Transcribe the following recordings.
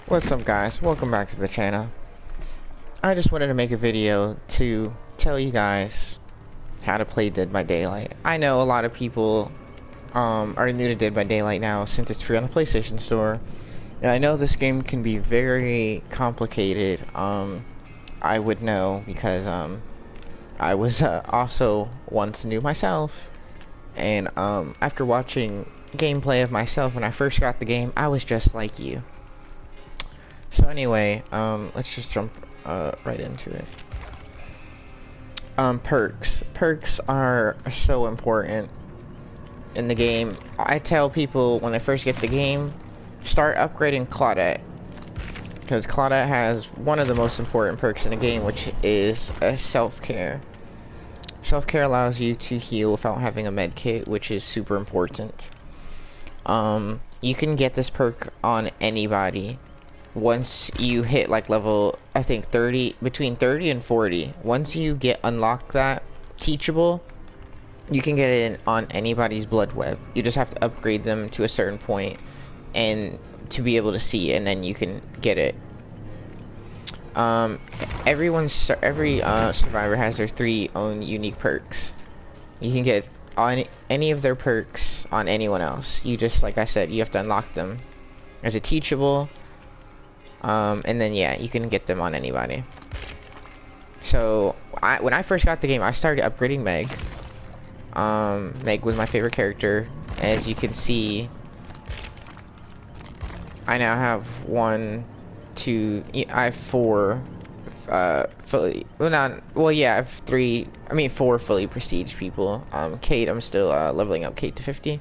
What's up, guys? Welcome back to the channel. I just wanted to make a video to tell you guys how to play Dead by Daylight. I know a lot of people are new to Dead by Daylight now since it's free on the PlayStation Store. And I know this game can be very complicated. I would know because I was also once new myself. And after watching gameplay of myself when I first got the game, I was just like you. So anyway, let's just jump right into it. Perks. Perks are so important in the game. I tell people when I first get the game, start upgrading Claudette. Because Claudette has one of the most important perks in the game, which is self-care. Self-care allows you to heal without having a med kit, which is super important. You can get this perk on anybody. Once you hit like level, I think 30, between 30 and 40, once you get unlocked that teachable, you can get it on anybody's blood web. You just have to upgrade them to a certain point and to be able to see, and then you can get it. Every survivor has their 3 own unique perks. You can get on any of their perks on anyone else. You just, like I said, you have to unlock them as a teachable. And then yeah, you can get them on anybody. So when I first got the game, I started upgrading Meg. Meg was my favorite character. As you can see, I now have I have 4 fully, I have 4 fully prestige people. Kate, I'm still leveling up Kate to 50.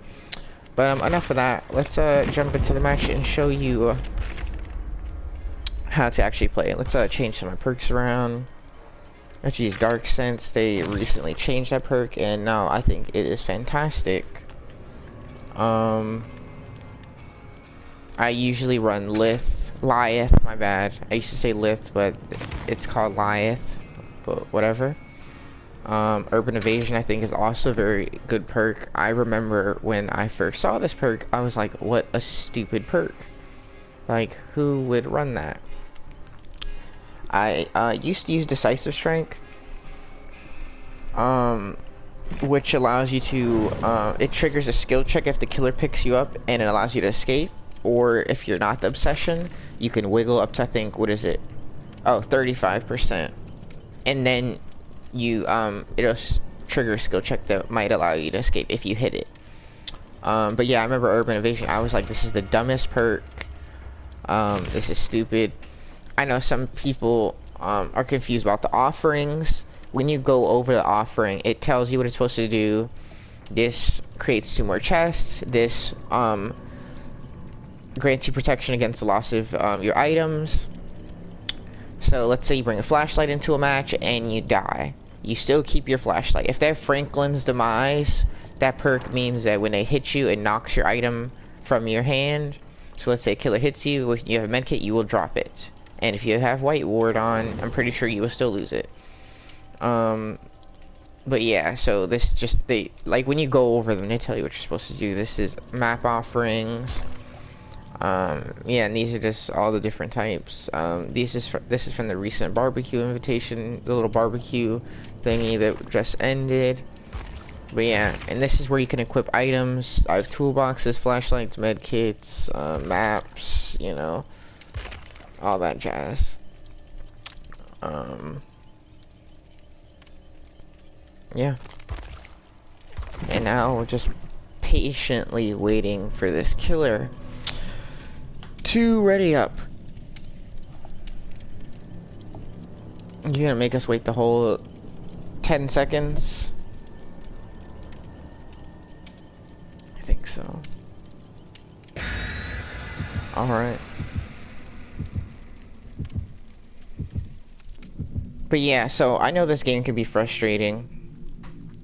But enough of that. Let's jump into the match and show you how to actually play. Let's change some of my perks around. Let's use Dark Sense. They recently changed that perk, and now I think it is fantastic. I usually run Lyeth, my bad. I used to say Lith, but it's called Lyeth, but whatever. Urban Evasion, I think, is also a very good perk. I remember when I first saw this perk, I was like, what a stupid perk. Like, who would run that? I used to use Decisive Strength, which allows you to, it triggers a skill check if the killer picks you up, and it allows you to escape. Or if you're not the Obsession, you can wiggle up to, I think, what is it? Oh, 35%. And then you, it'll trigger a skill check that might allow you to escape if you hit it. But yeah, I remember Urban Evasion, I was like, this is the dumbest perk. This is stupid. I know some people are confused about the offerings. When you go over the offering, it tells you what it's supposed to do. This creates 2 more chests. This grants you protection against the loss of your items. So let's say you bring a flashlight into a match and you die. You still keep your flashlight. If they have Franklin's Demise, that perk means that when they hit you, it knocks your item from your hand. So let's say a killer hits you, if you have a medkit, you will drop it. And if you have White Ward on, I'm pretty sure you will still lose it. But yeah, so this just, like when you go over them, they tell you what you're supposed to do. This is map offerings. Yeah, and these are just all the different types. This is from the recent barbecue invitation, the little barbecue thingy that just ended. But yeah, and this is where you can equip items. I have toolboxes, flashlights, medkits, maps, you know, all that jazz. Yeah. And now we're just patiently waiting for this killer to ready up. He's gonna make us wait the whole 10 seconds. I think so. Alright. But yeah, so I know this game can be frustrating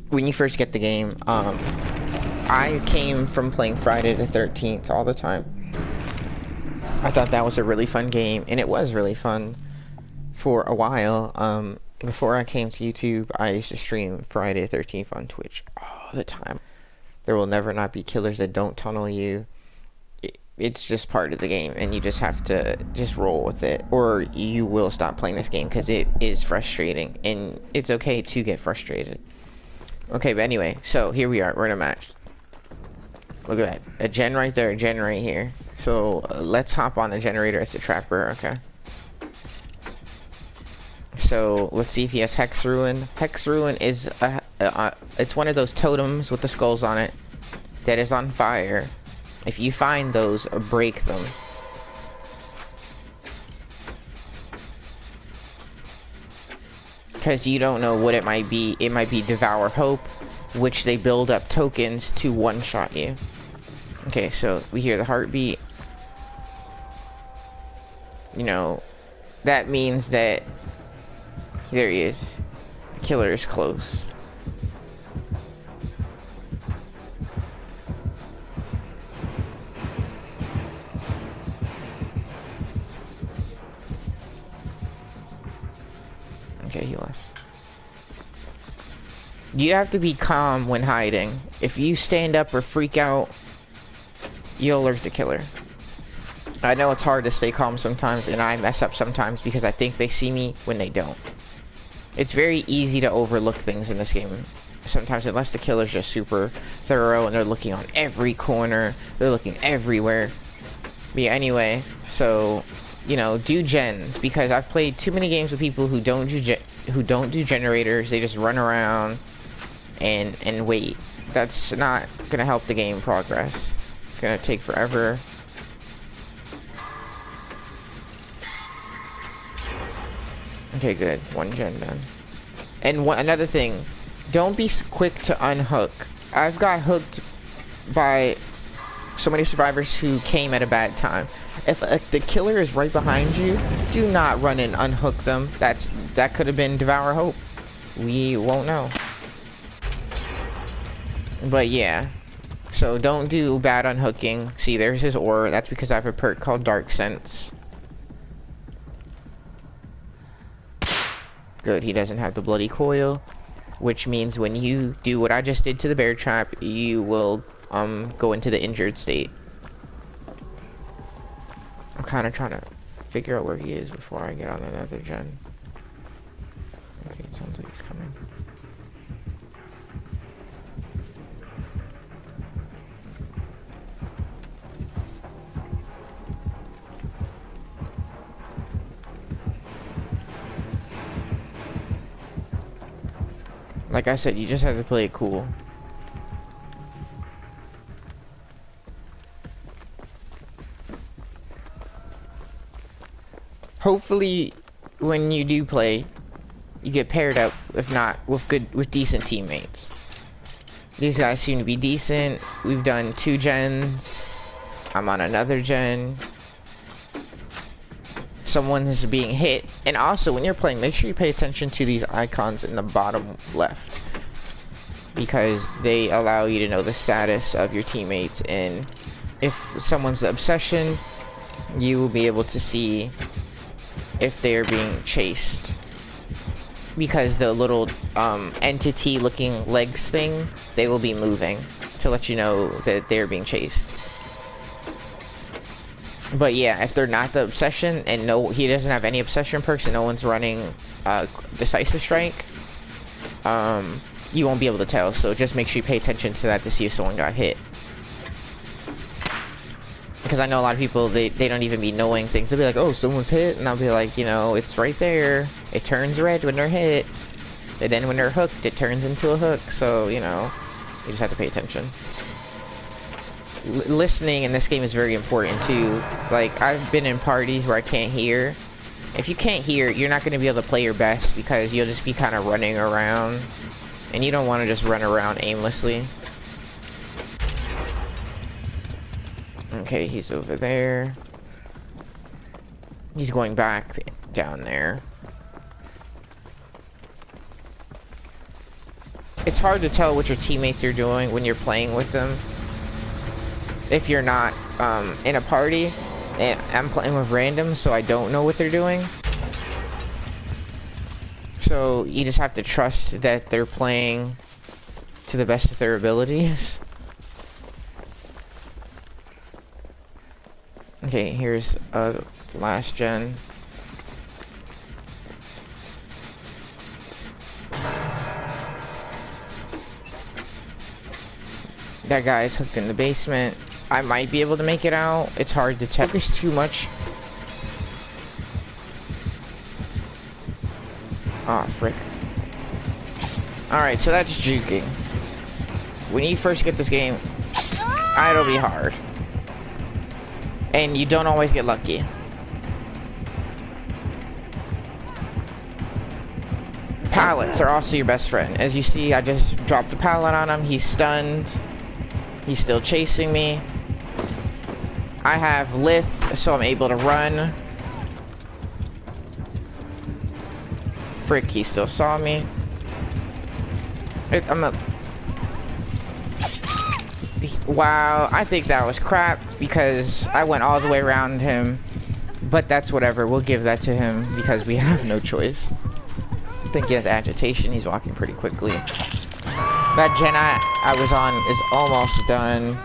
when you first get the game. I came from playing Friday the 13th all the time. I thought that was a really fun game, and it was really fun for a while. Before I came to YouTube, I used to stream Friday the 13th on Twitch all the time. There will never not be killers that don't tunnel you. It's just part of the game, and you just have to just roll with it, or you will stop playing this game because it is frustrating, and it's okay to get frustrated. Okay, but anyway, so here we are. We're in a match. Look at that. A gen right there, a gen right here. So let's hop on the generator as a trapper, okay? So let's see if he has Hex Ruin. Hex Ruin is it's one of those totems with the skulls on it that is on fire. If you find those, break them. Because you don't know what it might be. It might be Devour Hope, which they build up tokens to one-shot you. Okay, so we hear the heartbeat. You know, that means that there he is. The killer is close. Okay, he left. You have to be calm when hiding. If you stand up or freak out, you'll alert the killer. I know it's hard to stay calm sometimes, and I mess up sometimes because I think they see me when they don't. It's very easy to overlook things in this game sometimes, unless the killer's just super thorough and they're looking on every corner, they're looking everywhere. But yeah, anyway, so you know, do gens, because I've played too many games with people who don't do generators. They just run around and wait. That's not gonna help the game progress. It's gonna take forever. Okay, good. One gen done. And another thing, don't be quick to unhook. I've got hooked by so many survivors who came at a bad time. If the killer is right behind you, do not run and unhook them. That could have been Devour Hope. We won't know. But yeah, so don't do bad unhooking. See, there's his aura. That's because I have a perk called Dark Sense. Good, he doesn't have the bloody coil, which means when you do what I just did to the bear trap, you will go into the injured state. I'm kind of trying to figure out where he is before I get on another gen. Okay, it sounds like he's coming. Like I said, you just have to play it cool. Hopefully, when you do play, you get paired up, if not with decent teammates. These guys seem to be decent. We've done 2 gens. I'm on another gen. Someone is being hit. And also, when you're playing, make sure you pay attention to these icons in the bottom left, because they allow you to know the status of your teammates. And if someone's the obsession, you will be able to see if they're being chased, because the little entity looking legs thing, they will be moving to let you know that they're being chased. But yeah, if they're not the obsession, and no, he doesn't have any obsession perks, and no one's running decisive strike, you won't be able to tell. So just make sure you pay attention to that to see if someone got hit. Because I know a lot of people, they don't even be knowing things. They'll be like, oh, someone's hit, and I'll be like, you know, it's right there. It turns red when they're hit, and then when they're hooked, it turns into a hook. So, you know, you just have to pay attention. Listening in this game is very important too. Like, I've been in parties where I can't hear. If you can't hear, you're not going to be able to play your best, because you'll just be kind of running around, and you don't want to just run around aimlessly. Okay, he's over there. He's going back down there. It's hard to tell what your teammates are doing when you're playing with them. If you're not in a party, and I'm playing with randoms, so I don't know what they're doing. So you just have to trust that they're playing to the best of their abilities. Okay, here's last gen. That guy's hooked in the basement. I might be able to make it out. It's hard to tell. Focus too much. Ah, frick. Alright, so that's juking. When you first get this game, it'll be hard. And you don't always get lucky. Pallets are also your best friend. As you see, I just dropped the pallet on him. He's stunned. He's still chasing me. I have lift, so I'm able to run. Frick, he still saw me. Wow, I think that was crap because I went all the way around him. But that's whatever, we'll give that to him because we have no choice. I think he has agitation, he's walking pretty quickly. That gen I was on is almost done.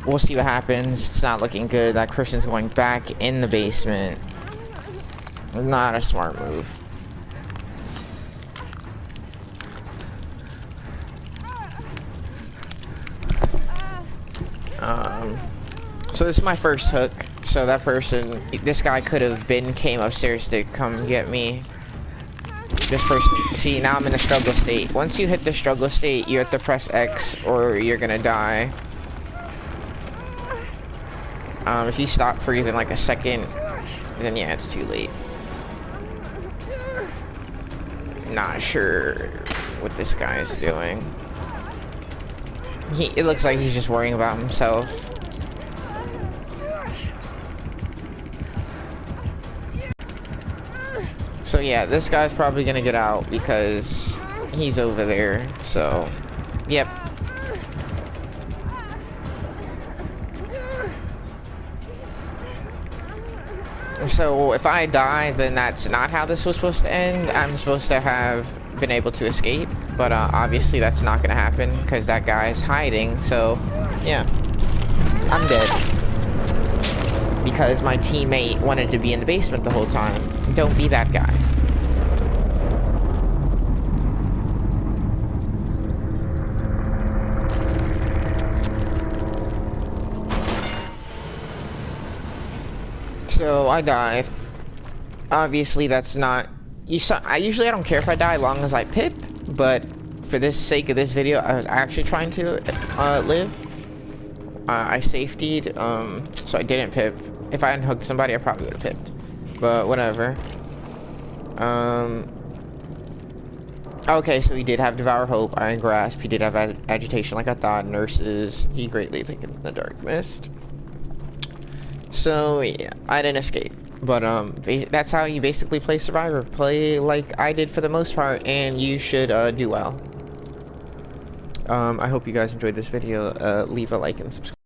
We'll see what happens. It's not looking good. That person's going back in the basement. Not a smart move. So this is my first hook. So that person, this guy could have came upstairs to come get me. This person, see, now I'm in a struggle state. Once you hit the struggle state, you have to press X or you're gonna die. If you stop for even like a second, then yeah, it's too late. Not sure what this guy is doing. It looks like he's just worrying about himself. So yeah, this guy's probably gonna get out because he's over there, so, yep. So if I die, then that's not how this was supposed to end. I'm supposed to have been able to escape, but obviously that's not gonna happen because that guy's hiding, so yeah. I'm dead. Because my teammate wanted to be in the basement the whole time. Don't be that guy. So I died. Obviously that's not... I usually don't care if I die as long as I pip, but for the sake of this video, I was actually trying to live. I safetied, so I didn't pip. If I hadn't hooked somebody, I probably would have pipped. But whatever. Okay, so he did have Devour Hope, Iron Grasp. He did have agitation like I thought. Nurses. He greatly thickened the Dark Mist. So yeah, I didn't escape. But that's how you basically play Survivor. Play like I did for the most part, and you should do well. I hope you guys enjoyed this video. Leave a like and subscribe.